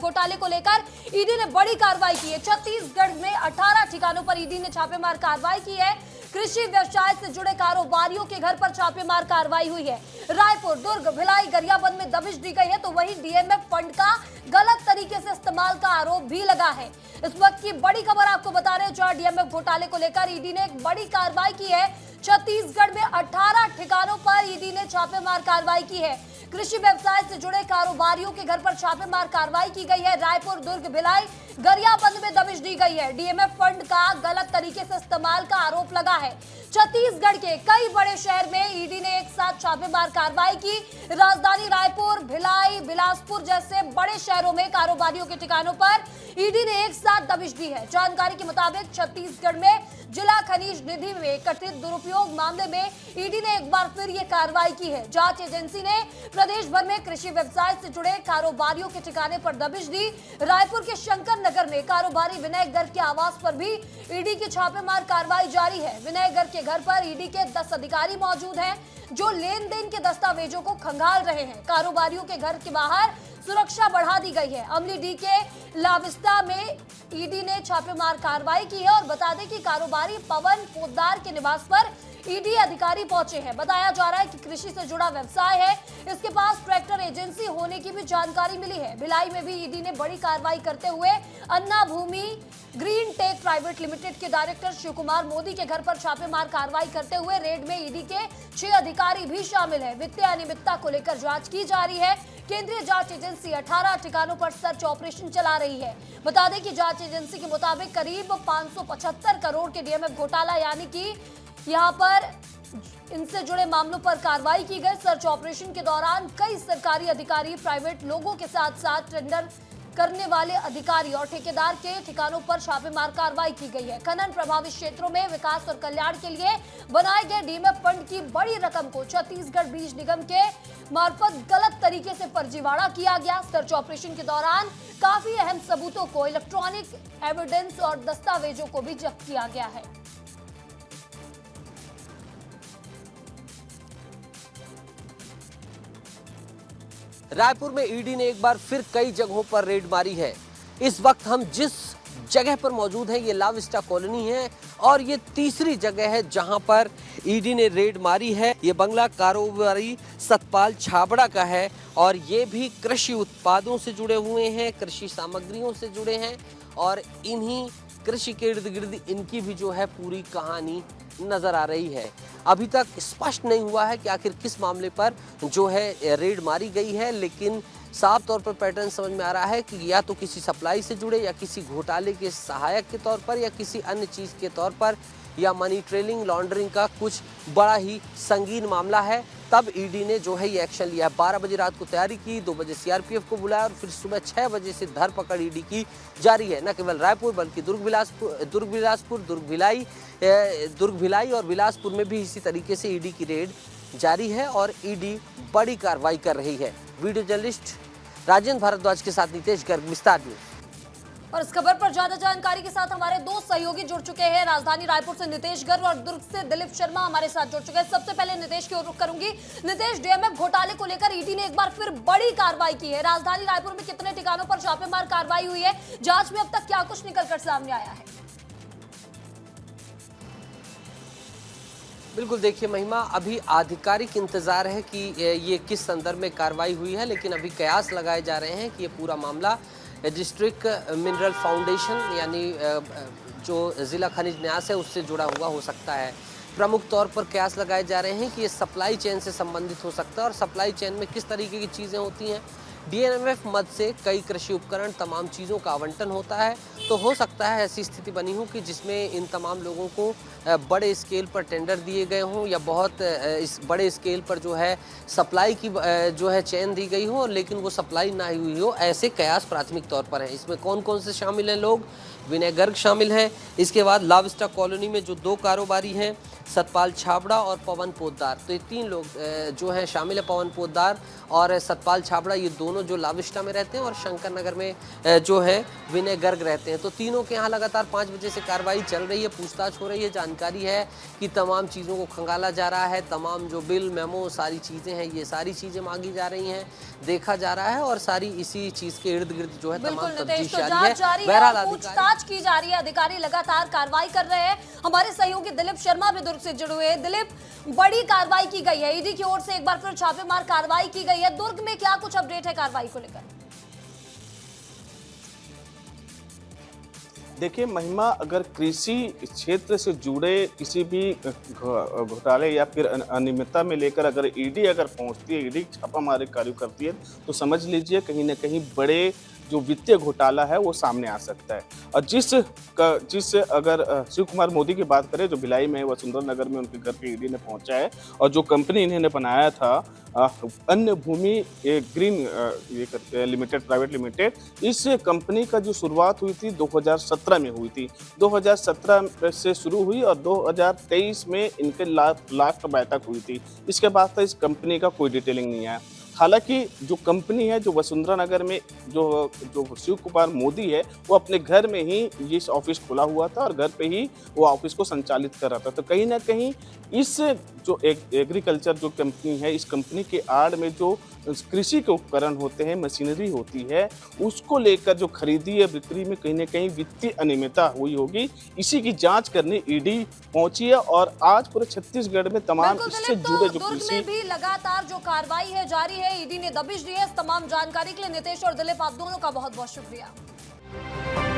घोटाले को लेकर ईडी ने बड़ी कार्रवाई की है। छत्तीसगढ़ में 18 ठिकानों पर ईडी ने छापेमार कार्रवाई की है। कृषि व्यवसाय से जुड़े कारोबारियों के घर पर छापेमार कार्रवाई हुई है। रायपुर, दुर्ग, भिलाई, गरियाबंद में दबिश दी गई है। तो वहीं डीएमएफ फंड का गलत तरीके से इस्तेमाल का आरोप भी लगा है। इस वक्त की बड़ी खबर आपको बता रहे हैं, जहां डीएमएफ घोटाले को लेकर ईडी ने एक बड़ी कार्रवाई की है। छत्तीसगढ़ में 18 ठिकानों पर ईडी ने छापेमार कार्रवाई की है। कृषि व्यवसाय से जुड़े कारोबारियों के घर पर छापेमार कार्रवाई की गई है। रायपुर, दुर्ग, भिलाई, गरियाबंद में दबिश दी गई है। डीएमएफ फंड का गलत तरीके से इस्तेमाल का आरोप लगा है। छत्तीसगढ़ के कई बड़े शहर में ईडी ने एक साथ छापेमार कार्रवाई की। राजधानी रायपुर, भिलाई, बिलासपुर जैसे बड़े शहरों में कारोबारियों के ठिकानों पर ईडी ने एक साथ दबिश दी है। जानकारी के मुताबिक छत्तीसगढ़ में जिला खनिज निधि में कथित दुरुपयोग मामले में ईडी ने एक बार फिर ये कार्रवाई की है। जांच एजेंसी ने प्रदेश भर में कृषि व्यवसाय से जुड़े कारोबारियों के ठिकाने पर दबिश दी। रायपुर के शंकर नगर में कारोबारी विनय गर्ग के आवास पर भी ईडी की छापेमार कार्रवाई जारी है। विनय गर्ग के घर पर ईडी के 10 अधिकारी मौजूद हैं, जो लेन देन के दस्तावेजों को खंगाल रहे हैं। कारोबारियों के घर के बाहर सुरक्षा बढ़ा दी गई है। अमली डी के लाविस्ता में ईडी ने छापेमार कार्रवाई की है। और बता दें कि कारोबारी पवन पोद्दार के निवास पर ईडी अधिकारी पहुंचे हैं। बताया जा रहा है कि कृषि से जुड़ा व्यवसाय है। इसके पास ट्रैक्टर एजेंसी होने की भी जानकारी मिली है। भिलाई में भी ईडी ने बड़ी कार्रवाई करते हुए अन्ना भूमि ग्रीन टेक प्राइवेट लिमिटेड के डायरेक्टर शिव कुमार मोदी के घर पर छापेमार कार्रवाई करते हुए रेड में ईडी के 6 अधिकारी भी शामिल हैं। वित्तीय अनियमितता को लेकर जांच की जा रही है। केंद्रीय जांच एजेंसी 18 ठिकानों पर सर्च ऑपरेशन चला रही है। बता दें कि जांच एजेंसी के मुताबिक करीब 575 करोड़ के डीएमएफ घोटाला यानी कि यहां पर इनसे जुड़े मामलों पर कार्रवाई की गई। सर्च ऑपरेशन के दौरान कई सरकारी अधिकारी, प्राइवेट लोगों के साथ साथ टेंडर करने वाले अधिकारी और ठेकेदार के ठिकानों पर छापेमार कार्रवाई की गई है। खनन प्रभावित क्षेत्रों में विकास और कल्याण के लिए बनाए गए डीएमएफ फंड की बड़ी रकम को छत्तीसगढ़ बीज निगम के मार्फत गलत तरीके से फर्जीवाड़ा किया गया। सर्च ऑपरेशन के दौरान काफी अहम सबूतों को, इलेक्ट्रॉनिक एविडेंस और दस्तावेजों को भी जब्त किया गया है। रायपुर में ईडी ने एक बार फिर कई जगहों पर रेड मारी है। इस वक्त हम जिस जगह पर मौजूद हैं ये लाविस्टा कॉलोनी है और ये तीसरी जगह है जहां पर ईडी ने रेड मारी है। ये बंगला कारोबारी सतपाल छाबड़ा का है और ये भी कृषि उत्पादों से जुड़े हुए हैं, कृषि सामग्रियों से जुड़े हैं और इन्हीं कृषि के इर्द गिर्द इनकी भी जो है पूरी कहानी नजर आ रही है। अभी तक स्पष्ट नहीं हुआ है कि आखिर किस मामले पर जो है रेड मारी गई है, लेकिन साफ तौर पर पैटर्न समझ में आ रहा है कि या तो किसी सप्लाई से जुड़े या किसी घोटाले के सहायक के तौर पर या किसी अन्य चीज के तौर पर या मनी ट्रेलिंग, लॉन्ड्रिंग का कुछ बड़ा ही संगीन मामला है। तब ईडी ने जो है ये एक्शन लिया। 12 बजे रात को तैयारी की, 2 बजे सीआरपीएफ को बुलाया और फिर सुबह 6 बजे से धरपकड़ ईडी की जारी है। न केवल रायपुर बल्कि दुर्ग, भिलाई और बिलासपुर में भी इसी तरीके से ईडी की रेड जारी है और ईडी बड़ी कार्रवाई कर रही है। वीडियो जर्नलिस्ट राजेंद्र भारद्वाज के साथ नितेश गर्ग, विस्तार न्यूज। और इस खबर पर ज्यादा जानकारी के साथ हमारे 2 सहयोगी जुड़ चुके हैं। राजधानी रायपुर से नितेश गर्ग और दुर्ग से दिलीप शर्मा हमारे साथ जुड़ चुके हैं। सबसे पहले नितेश की ओर रुख करूंगी। नितेश, डीएमएफ घोटाले को लेकर ईडी ने एक बार फिर बड़ी कार्रवाई की है। राजधानी रायपुर में कितने ठिकानों पर छापेमार कार्रवाई हुई है? जांच में अब तक क्या कुछ निकलकर सामने आया है? बिल्कुल, देखिए महिमा, अभी आधिकारिक इंतजार है कि ये किस संदर्भ में कार्रवाई हुई है, लेकिन अभी कयास लगाए जा रहे हैं कि ये पूरा मामला डिस्ट्रिक्ट मिनरल फाउंडेशन यानी जो जिला खनिज न्यास है उससे जुड़ा हुआ हो सकता है। प्रमुख तौर पर कयास लगाए जा रहे हैं कि ये सप्लाई चेन से संबंधित हो सकता है और सप्लाई चेन में किस तरीके की चीज़ें होती हैं। डीएमएफ मद से कई कृषि उपकरण, तमाम चीज़ों का आवंटन होता है, तो हो सकता है ऐसी स्थिति बनी हो कि जिसमें इन तमाम लोगों को बड़े स्केल पर टेंडर दिए गए हों या बहुत इस बड़े स्केल पर जो है सप्लाई की जो है चेन दी गई हो, लेकिन वो सप्लाई ना हुई हो। ऐसे कयास प्राथमिक तौर पर हैं। इसमें कौन कौन से शामिल हैं लोग? विनय गर्ग शामिल हैं। इसके बाद लाविस्टा कॉलोनी में जो 2 कारोबारी हैं सतपाल छाबड़ा और पवन पोद्दार। तो ये 3 लोग जो हैं शामिल है। पवन पोद्दार और सतपाल छाबड़ा ये दोनों जो लाविस्टा में रहते हैं और शंकर नगर में जो है विनय गर्ग रहते हैं। तो तीनों के यहाँ लगातार 5 बजे से कार्रवाई चल रही है, पूछताछ हो रही है। जानकारी है कि तमाम चीज़ों को खंगाला जा रहा है, तमाम जो बिल मेमो सारी चीज़ें हैं ये सारी चीज़ें मांगी जा रही हैं, देखा जा रहा है और सारी इसी चीज़ के इर्द गिर्द जो है तमाम तफ्तीश जारी है। बहरहाल पूछताछ की जा रही है, अधिकारी लगातार कार्रवाई कर रहे हैं। हमारे सहयोगी दिलीप शर्मा भी दुर्ग से जुड़े हुए हैं। दिलीप, बड़ी कार्रवाई की गई है, ईडी की ओर से एक बार फिर छापेमार कार्रवाई की गई है। दुर्ग में क्या कुछ अपडेट है कार्रवाई को लेकर? देखिए महिमा, अगर कृषि क्षेत्र से जुड़े किसी भी घोटाले या फिर अनियमितता में लेकर अगर ईडी अगर पहुंचती है, ईडी छापामारी कार्य करती है, तो समझ लीजिए कहीं ना कहीं बड़े जो वित्तीय घोटाला है वो सामने आ सकता है। और जिस अगर शिव कुमार मोदी की बात करें, जो भिलाई में वसुंधरा नगर में उनके घर पे ईडी ने पहुंचा है, और जो कंपनी इन्होंने बनाया था अन्य भूमि ग्रीन लिमिटेड प्राइवेट लिमिटेड, इस कंपनी का जो शुरुआत हुई थी 2017 में हुई थी। 2017 से शुरू हुई और 2023 में इनके लास्ट बैठक हुई थी। इसके बाद तो इस कंपनी का कोई डिटेलिंग नहीं आया। हालांकि जो कंपनी है, जो वसुंधरा नगर में जो शिव कुमार मोदी है, वो अपने घर में ही ये ऑफिस खोला हुआ था और घर पे ही वो ऑफिस को संचालित कर रहा था। तो कहीं ना कहीं इस जो एग्रीकल्चर जो कंपनी है, इस कंपनी के आड़ में जो कृषि के उपकरण होते हैं, मशीनरी होती है, उसको लेकर जो खरीदी या बिक्री में कहीं ना कहीं वित्तीय अनियमितता हुई होगी। इसी की जांच करने ईडी पहुंची है और आज पूरे छत्तीसगढ़ में तमाम इससे जुड़े जो दुर्ग में भी लगातार जो कार्रवाई है जारी है, ईडी ने दबिश दी है। इस तमाम जानकारी के लिए नितेश और दिलीप, आप दोनों का बहुत बहुत शुक्रिया।